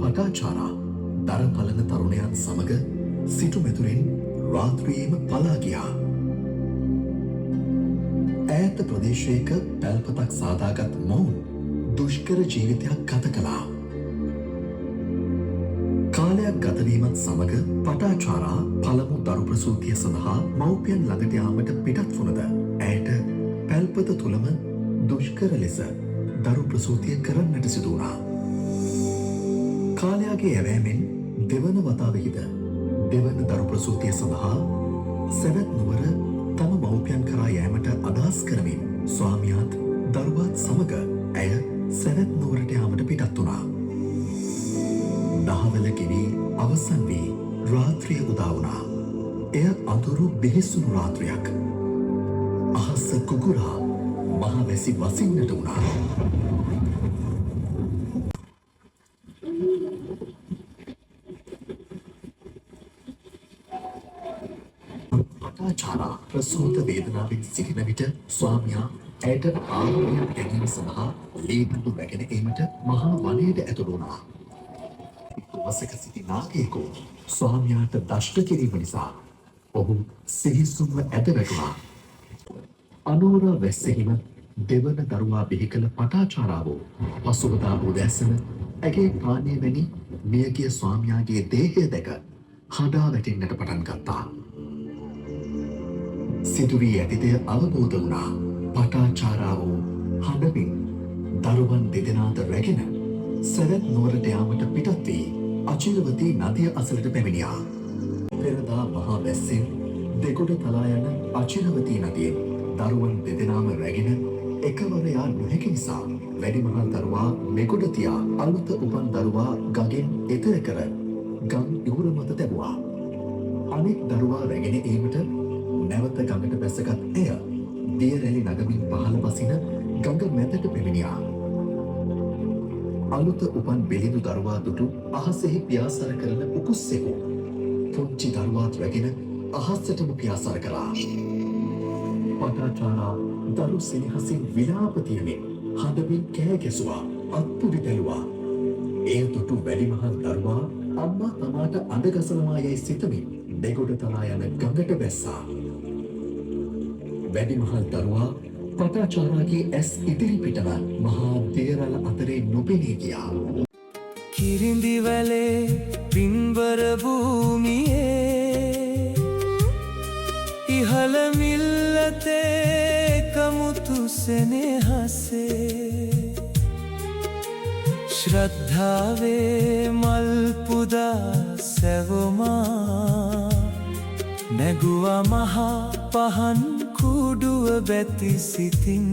පටාචාරා දර පලන තරුණයන් සමග සිටු මෙතුරින් රාත්‍රියේම පලා ගියා. ඈත ප්‍රදේශයක පැල්පතක් සාදාගත් මොවුන් දුෂ්කර ජීවිතයක් ගත කළා. කාලයක් ගතවීමත් සමග පටාචාරා පළමු දරු ප්‍රසූතිය සඳහා මව්පියන් ළඟට යාමට පිටත් වුණද ඇයට පැල්පත තුළම දුෂ්කර ලෙස දරු ප්‍රසූතිය කරන්නට සිදු වුණා. කාලයාගේ ඇවෑමෙන් දෙවන වතාවෙහිද දෙවන දරු ප්‍රසූතිය සඳහා සැවැත් නුවර තම මව්පියන් කරා යෑමට අදහස් කරමින් ස්වාමියාත් දරුවාත් සමග ඇය සැවැත් නුවරට යාමට පිටත් වුණා. දහවල ගෙවී අවසන් වී රාත්‍රිය උදා වුණා. එය අඳුරු බිහිසුණු රාත්‍රියක්. අහස කුකුරා මහ වැසි වසින්නට වුණා. පටාචාරා ප්‍රසූත වේදනාවෙන් සිටින විට ස්වාමියා ඇයට ආහාරයක් ගැනීම සඳහා ලේබඳු රැගෙන ඒමට මහා වනයට ඇතුළු වුණා. වසක සිටි නාගයෙකු ස්වාමියාට දෂ්ට කිරීම නිසා ඔහු සිහිසුන්ව ඇද වැටුණා. අනෝරා වැස්සෙහිම දෙවන දරුවා බිහි කළ පටාචාරාව පසුවදා උදෑසන ඇගේ ප්‍රාණය වැනි මියගිය ස්වාමියාගේ දේහය දැක හඬා වැටෙන්නට පටන් ගත්තා. සිදුවී ඇති දෙය අවබෝධ වුණා. පටාචාරාව හඬමින් දරුවන් දෙදෙනාද රැගෙන සැවැත් නුවරට යාමට පිටත් වී අචිලවතී නදිය අසලට පැමිණියා. පෙරදා මහා වැස්සෙන් දෙගොඩ තලා යන අචිලවතී නදියෙන් දරුවන් දෙදෙනාම රැගෙන එකවර යා නොහැකි නිසා වැඩිමහල් දරුවා මෙගොඩ තියා අලුත උපන් දරුවා ගඟෙන් එතෙර කර ගම් ඉවුර මත තැබුවා. අනෙක් දරුවා රැගෙන ඒමට නැවත ගඟට බැසගත් එය දිය රැලි නගමින් පහළ බසින ගඟ මැදට පැමිණියා. අලුත උපන් බෙලිඳු දරුවා දුටු අහසෙහි පියාසර කරන උකුස්සෙකු පුංචි දරුවාත් රැගෙන අහසටම පියාසර කළා. පටාචාරා දරු සෙනෙහසින් විලාප තියමින් හඬමින් කෑ ගැසුවා, අත්පුඩි තැළුවා. එය දුටු වැඩිමහල් දරුවා අම්මා තමාට අඬ ගසනවා යයි සිතමින් දෙගොඩ තලා යන ගඟට බැස්සා. වැඩිමහල් දරුවා පටාචාරාගේ ඇස් ඉදිරි පිටව මහා දේරල අතරේ නොපෙනී ගියා. කිරිඳිවැලේ පින්බර භූමියේ ඉහළ මිල්ලතේ කමුතු සෙනෙහසේ ශ්‍රද්ධාවේ මල් පුදා සැවොමා නැගුවා මහා පහන් කුඩුව බැති සිතින්